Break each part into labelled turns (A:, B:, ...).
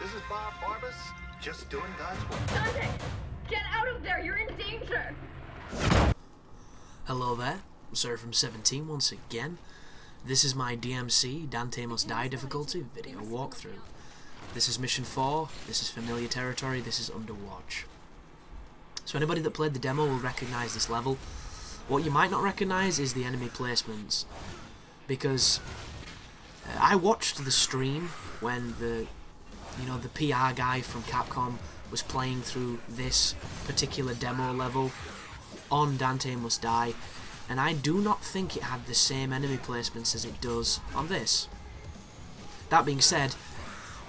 A: This is Barbas, just doing God's work.
B: Dante, get out of there! You're in danger!
C: Hello there, Sir from 17 once again. This is my DMC, Dante Must Die Difficulty video walkthrough. This is Mission 4, this is familiar territory, this is Underwatch. So anybody that played the demo will recognise this level. What you might not recognise is the enemy placements, because I watched the stream when the PR guy from Capcom was playing through this particular demo level on Dante Must Die, and I do not think it had the same enemy placements as it does on this. That being said,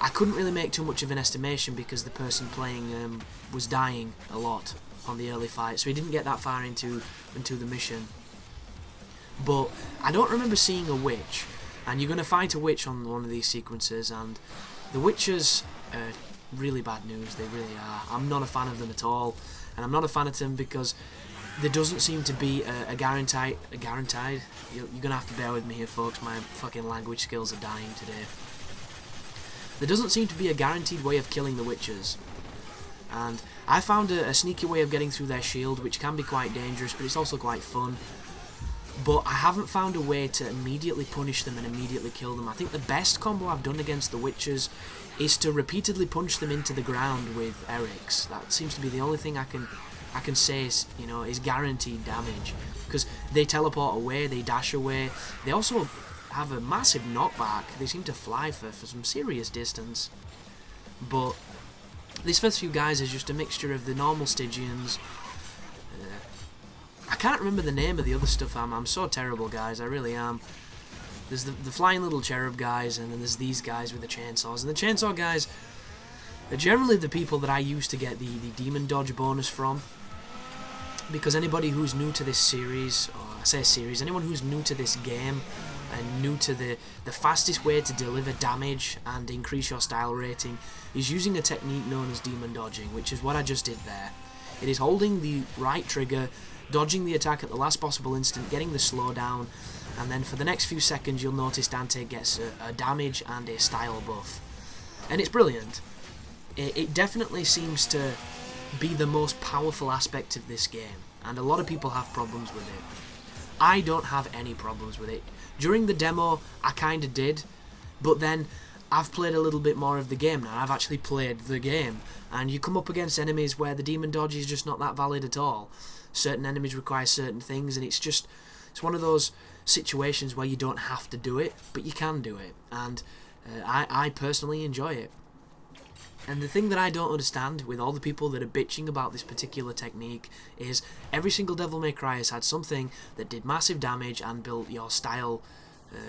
C: I couldn't really make too much of an estimation because the person playing was dying a lot on the early fight, so he didn't get that far into the mission. But I don't remember seeing a witch, and you're going to fight a witch on one of these sequences, and the witches are really bad news, they really are. I'm not a fan of them at all, and I'm not a fan of them because there doesn't seem to be a guaranteed, you're going to have to bear with me here folks, my fucking language skills are dying today. There doesn't seem to be a guaranteed way of killing the witches, and I found a sneaky way of getting through their shield, which can be quite dangerous, but it's also quite fun. But I haven't found a way to immediately punish them and immediately kill them. I think the best combo I've done against the witches is to repeatedly punch them into the ground with Eric's. That seems to be the only thing I can say is, is guaranteed damage, because they teleport away, they dash away. They also have a massive knockback. They seem to fly for some serious distance. But these first few guys is just a mixture of the normal Stygians. I can't remember the name of the other stuff. I'm so terrible, guys. I really am. There's the flying little cherub guys, and then there's these guys with the chainsaws. And the chainsaw guys are generally the people that I used to get the demon dodge bonus from. Because anybody who's new to this series, or I say series, anyone who's new to this game and new to the fastest way to deliver damage and increase your style rating is using a technique known as demon dodging, which is what I just did there. It is holding the right trigger, dodging the attack at the last possible instant, getting the slowdown, and then for the next few seconds you'll notice Dante gets a damage and a style buff. And it's brilliant. It definitely seems to be the most powerful aspect of this game, and a lot of people have problems with it. I don't have any problems with it. During the demo I kinda did, but then I've played a little bit more of the game now. I've actually played the game, and you come up against enemies where the demon dodge is just not that valid at all. Certain enemies require certain things, and it's one of those situations where you don't have to do it, but you can do it, and I personally enjoy it. And the thing that I don't understand with all the people that are bitching about this particular technique is every single Devilmaycry has had something that did massive damage and built your style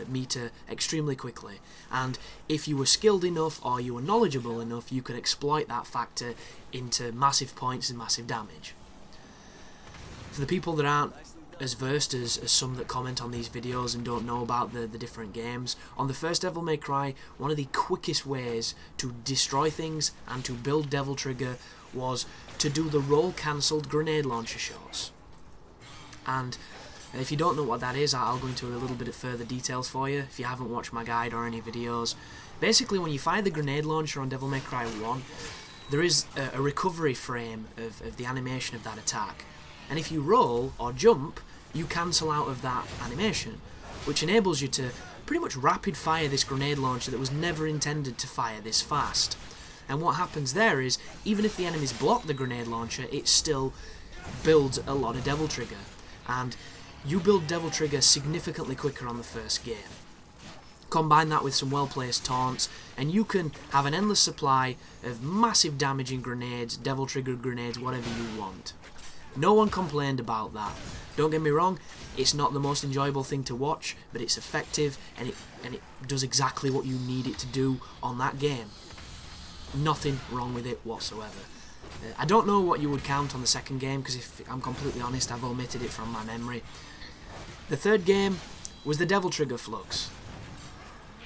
C: meter extremely quickly, and if you were skilled enough or you were knowledgeable enough, you could exploit that factor into massive points and massive damage. For the people that aren't as versed as some that comment on these videos and don't know about the different games, on the first Devilmaycry, one of the quickest ways to destroy things and to build Devil Trigger was to do the roll cancelled grenade launcher shots. And if you don't know what that is, I'll go into a little bit of further details for you if you haven't watched my guide or any videos. Basically, when you fire the grenade launcher on Devilmaycry 1, there is a recovery frame of the animation of that attack. And if you roll or jump, you cancel out of that animation, which enables you to pretty much rapid fire this grenade launcher that was never intended to fire this fast. And what happens there is, even if the enemies block the grenade launcher, it still builds a lot of Devil Trigger. And you build Devil Trigger significantly quicker on the first game. Combine that with some well-placed taunts, and you can have an endless supply of massive damaging grenades, Devil Trigger grenades, whatever you want. No one complained about that. Don't get me wrong, it's not the most enjoyable thing to watch, but it's effective, and it does exactly what you need it to do on that game. Nothing wrong with it whatsoever. I don't know what you would count on the second game, because if I'm completely honest, I've omitted it from my memory. The third game was the Devil Trigger Flux.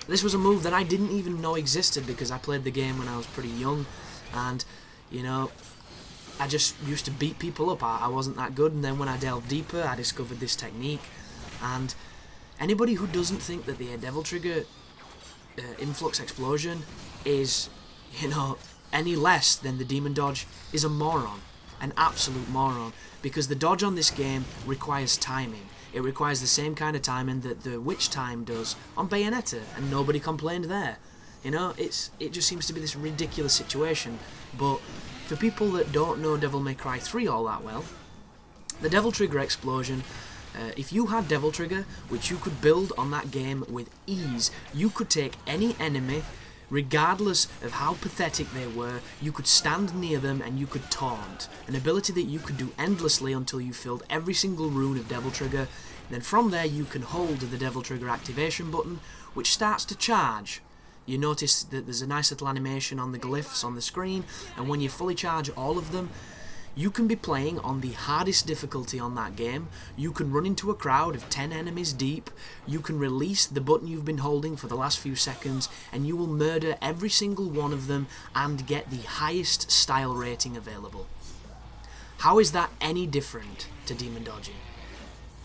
C: This was a move that I didn't even know existed because I played the game when I was pretty young, and, I just used to beat people up. I wasn't that good, and then when I delved deeper, I discovered this technique, and anybody who doesn't think that the Devil Trigger Influx Explosion is you know, any less than the demon dodge is a moron. An absolute moron. Because the dodge on this game requires timing. It requires the same kind of timing that the witch time does on Bayonetta, and nobody complained there. You know, it just seems to be this ridiculous situation. But for people that don't know Devilmaycry 3 all that well, the Devil Trigger explosion, if you had Devil Trigger, which you could build on that game with ease, you could take any enemy, regardless of how pathetic they were, you could stand near them and you could taunt. An ability that you could do endlessly until you filled every single rune of Devil Trigger. Then from there you can hold the Devil Trigger activation button, which starts to charge. You notice that there's a nice little animation on the glyphs on the screen, and when you fully charge all of them, you can be playing on the hardest difficulty on that game. You can run into a crowd of 10 enemies deep, you can release the button you've been holding for the last few seconds, and you will murder every single one of them and get the highest style rating available. How is that any different to demon dodging?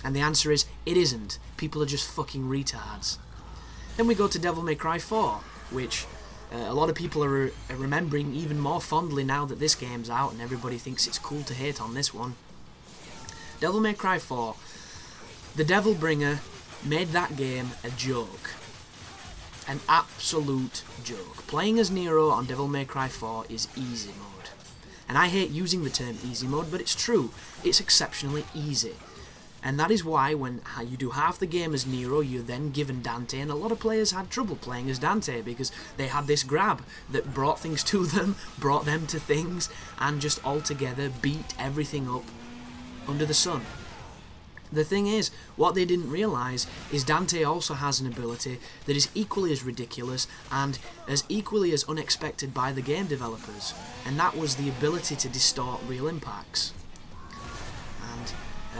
C: And the answer is, it isn't. People are just fucking retards. Then we go to Devilmaycry 4, which a lot of people are remembering even more fondly now that this game's out and everybody thinks it's cool to hate on this one. Devilmaycry 4, the Devil Bringer made that game a joke. An absolute joke. Playing as Nero on Devilmaycry 4 is easy mode. And I hate using the term easy mode, but it's true. It's exceptionally easy. And that is why when you do half the game as Nero, you're then given Dante, and a lot of players had trouble playing as Dante because they had this grab that brought things to them, brought them to things, and just altogether beat everything up under the sun. The thing is, what they didn't realise is Dante also has an ability that is equally as ridiculous and as equally as unexpected by the game developers, and that was the ability to distort real impacts. And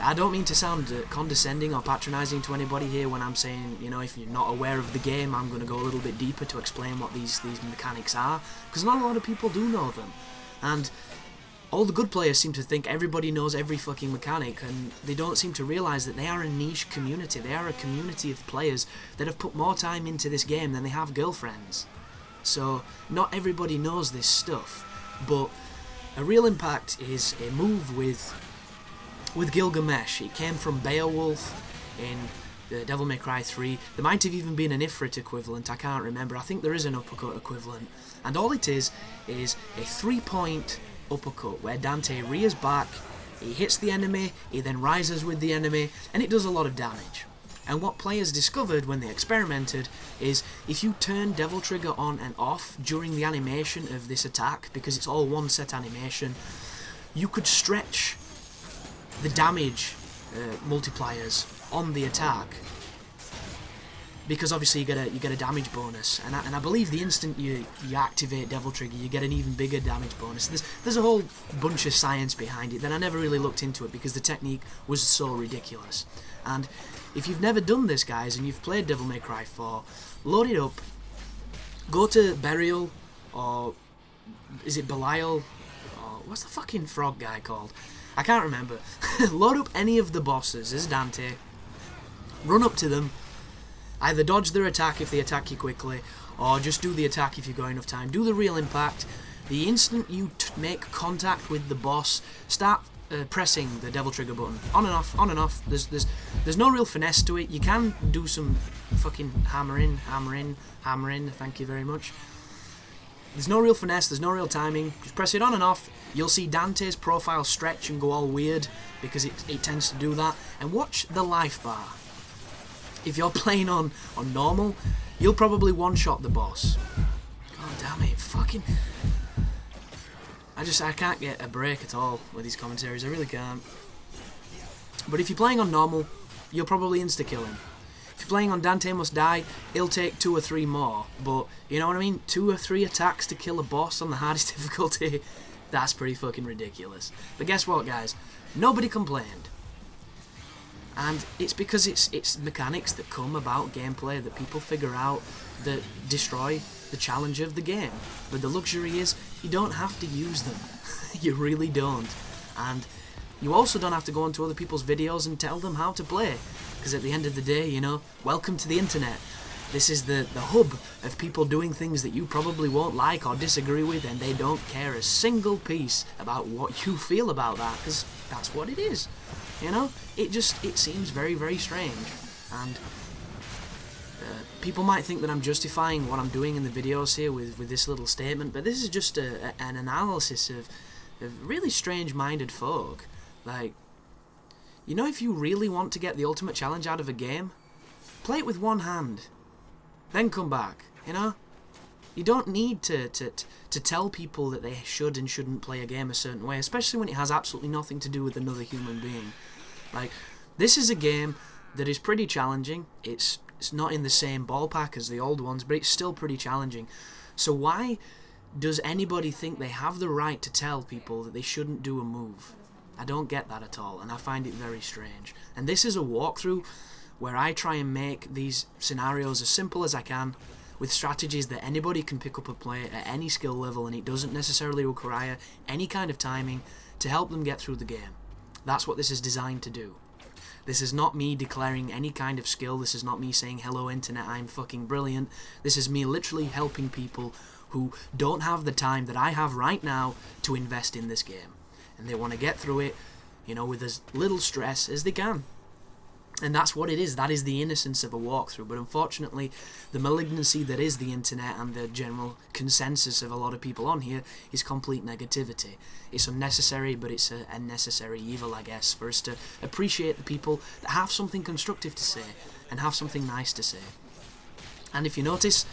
C: I don't mean to sound condescending or patronising to anybody here when I'm saying, you know, if you're not aware of the game, I'm going to go a little bit deeper to explain what these mechanics are, because not a lot of people do know them. And all the good players seem to think everybody knows every fucking mechanic, and they don't seem to realise that they are a niche community. They are a community of players that have put more time into this game than they have girlfriends. So, not everybody knows this stuff, but a real impact is a move with Gilgamesh. It came from Beowulf in Devilmaycry 3. There might have even been an Ifrit equivalent, I can't remember. I think there is an uppercut equivalent. And all it is a 3-point uppercut where Dante rears back, he hits the enemy, he then rises with the enemy, and it does a lot of damage. And what players discovered when they experimented is if you turn Devil Trigger on and off during the animation of this attack, because it's all one set animation, you could stretch the damage multipliers on the attack, because obviously you get a damage bonus, and I believe the instant you activate Devil Trigger, you get an even bigger damage bonus. There's a whole bunch of science behind it that I never really looked into it because the technique was so ridiculous. And if you've never done this, guys, and you've played Devilmaycry 4, load it up, go to Vergil, or is it Belial, or what's the fucking frog guy called? I can't remember. Load up any of the bosses as Dante, run up to them, either dodge their attack if they attack you quickly, or just do the attack if you've got enough time. Do the real impact. The instant you make contact with the boss, start pressing the Devil Trigger button. On and off, on and off. There's no real finesse to it. You can do some fucking hammer in, thank you very much. There's no real finesse, there's no real timing. Just press it on and off. You'll see Dante's profile stretch and go all weird, because it tends to do that. And watch the life bar. If you're playing on normal, you'll probably one-shot the boss. God damn it, fucking... I can't get a break at all with these commentaries, I really can't. But if you're playing on normal, you'll probably insta-kill him. If you're playing on Dante Must Die, it'll take 2 or 3 more, but you know what I mean? 2 or 3 attacks to kill a boss on the hardest difficulty, that's pretty fucking ridiculous. But guess what, guys? Nobody complained. And it's because it's mechanics that come about gameplay that people figure out that destroy the challenge of the game. But the luxury is, you don't have to use them. You really don't. And you also don't have to go into other people's videos and tell them how to play. Because at the end of the day, you know, welcome to the internet. This is the hub of people doing things that you probably won't like or disagree with, and they don't care a single piece about what you feel about that, because that's what it is. You know? It seems very, very strange. And people might think that I'm justifying what I'm doing in the videos here with this little statement, but this is just an analysis of really strange-minded folk. Like, you know, if you really want to get the ultimate challenge out of a game, play it with one hand, then come back, you know? You don't need to tell people that they should and shouldn't play a game a certain way, especially when it has absolutely nothing to do with another human being. Like, this is a game that is pretty challenging. It's not in the same ballpark as the old ones, but it's still pretty challenging. So why does anybody think they have the right to tell people that they shouldn't do a move? I don't get that at all, and I find it very strange. And this is a walkthrough where I try and make these scenarios as simple as I can, with strategies that anybody can pick up and play at any skill level, and it doesn't necessarily require any kind of timing to help them get through the game. That's what this is designed to do. This is not me declaring any kind of skill. This is not me saying, hello internet, I'm fucking brilliant. This is me literally helping people who don't have the time that I have right now to invest in this game. And they want to get through it, you know, with as little stress as they can. And that's what it is. That is the innocence of a walkthrough. But unfortunately, the malignancy that is the internet and the general consensus of a lot of people on here is complete negativity. It's unnecessary, but it's a necessary evil, I guess, for us to appreciate the people that have something constructive to say and have something nice to say. And if you notice,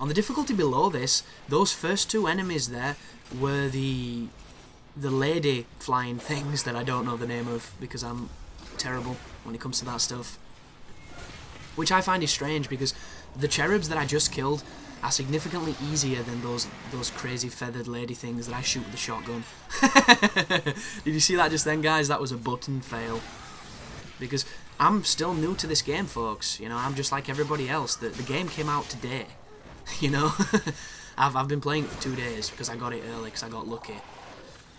C: on the difficulty below this, those first two enemies there were the lady flying things that I don't know the name of because I'm terrible when it comes to that stuff, which I find is strange because the cherubs that I just killed are significantly easier than those crazy feathered lady things that I shoot with the shotgun. Did you see that just then, guys? That was a button fail, because I'm still new to this game, folks. You know, I'm just like everybody else. The game came out today, you know. I've been playing it for 2 days because I got it early because I got lucky,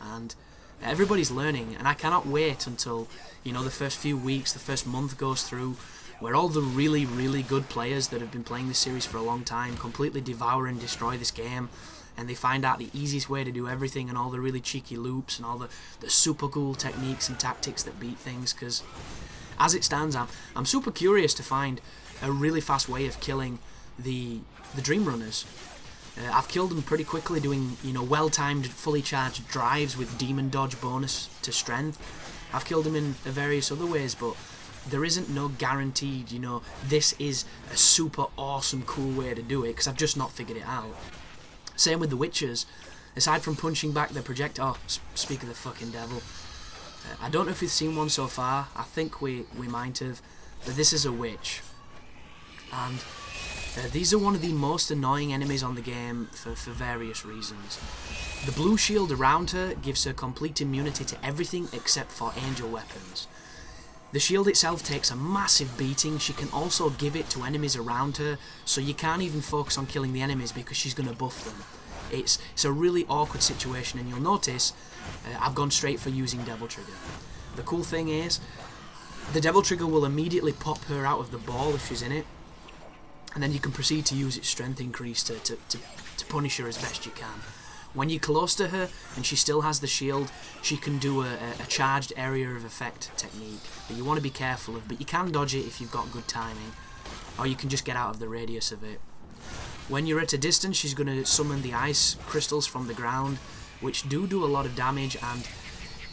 C: and everybody's learning, and I cannot wait until, you know, the first few weeks, the first month goes through, where all the really, really good players that have been playing this series for a long time completely devour and destroy this game, and they find out the easiest way to do everything and all the really cheeky loops and all the super cool techniques and tactics that beat things, because as it stands, I'm super curious to find a really fast way of killing the Dream Runners. I've killed them pretty quickly doing, you know, well-timed, fully charged drives with demon dodge bonus to strength. I've killed them in various other ways, but there isn't no guaranteed, you know, this is a super awesome, cool way to do it, because I've just not figured it out. Same with the Witchers. Aside from punching back the projectile, speak of the fucking devil. I don't know if we've seen one so far. I think we might have, but this is a witch. And these are one of the most annoying enemies on the game for various reasons. The blue shield around her gives her complete immunity to everything except for angel weapons. The shield itself takes a massive beating. She can also give it to enemies around her, so you can't even focus on killing the enemies because she's going to buff them. It's a really awkward situation, and you'll notice I've gone straight for using Devil Trigger. The cool thing is, the Devil Trigger will immediately pop her out of the ball if she's in it, and then you can proceed to use its strength increase to punish her as best you can. When you're close to her and she still has the shield, she can do a charged area of effect technique that you want to be careful of, but you can dodge it if you've got good timing, or you can just get out of the radius of it. When you're at a distance, she's going to summon the ice crystals from the ground, which do a lot of damage, and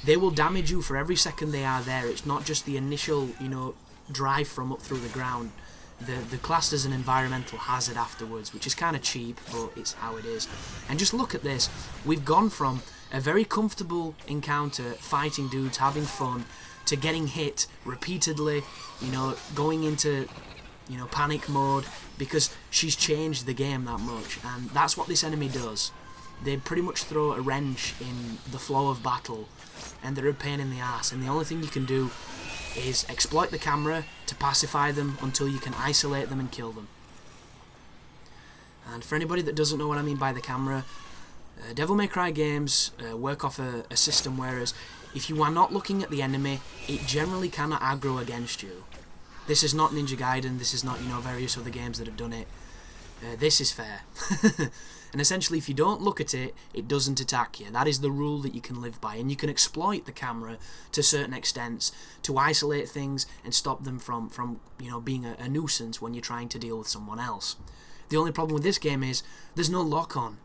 C: they will damage you for every second they are there. It's not just the initial, you know, drive from up through the ground. The classed as an environmental hazard afterwards, which is kind of cheap, but it's how it is. And just look at this. We've gone from a very comfortable encounter, fighting dudes, having fun, to getting hit repeatedly, you know, going into, you know, panic mode, because she's changed the game that much. And that's what this enemy does. They pretty much throw a wrench in the flow of battle, and they're a pain in the ass. And the only thing you can do is exploit the camera to pacify them until you can isolate them and kill them. And for anybody that doesn't know what I mean by the camera, Devilmaycry games work off a system whereas if you are not looking at the enemy, it generally cannot aggro against you. This is not Ninja Gaiden, this is not, you know, various other games that have done it. This is fair. And essentially, if you don't look at it, it doesn't attack you. That is the rule that you can live by, and you can exploit the camera to certain extents to isolate things and stop them from you know, being a nuisance when you're trying to deal with someone else. The only problem with this game is there's no lock-on.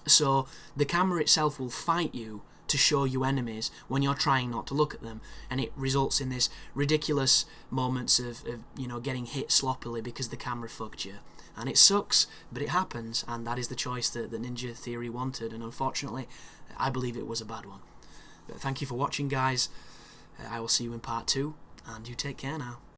C: So the camera itself will fight you to show you enemies when you're trying not to look at them, and it results in this ridiculous moments of you know, getting hit sloppily because the camera fucked you. And it sucks, but it happens, and that is the choice that Ninja Theory wanted, and unfortunately, I believe it was a bad one. But thank you for watching, guys. I will see you in part 2, and you take care now.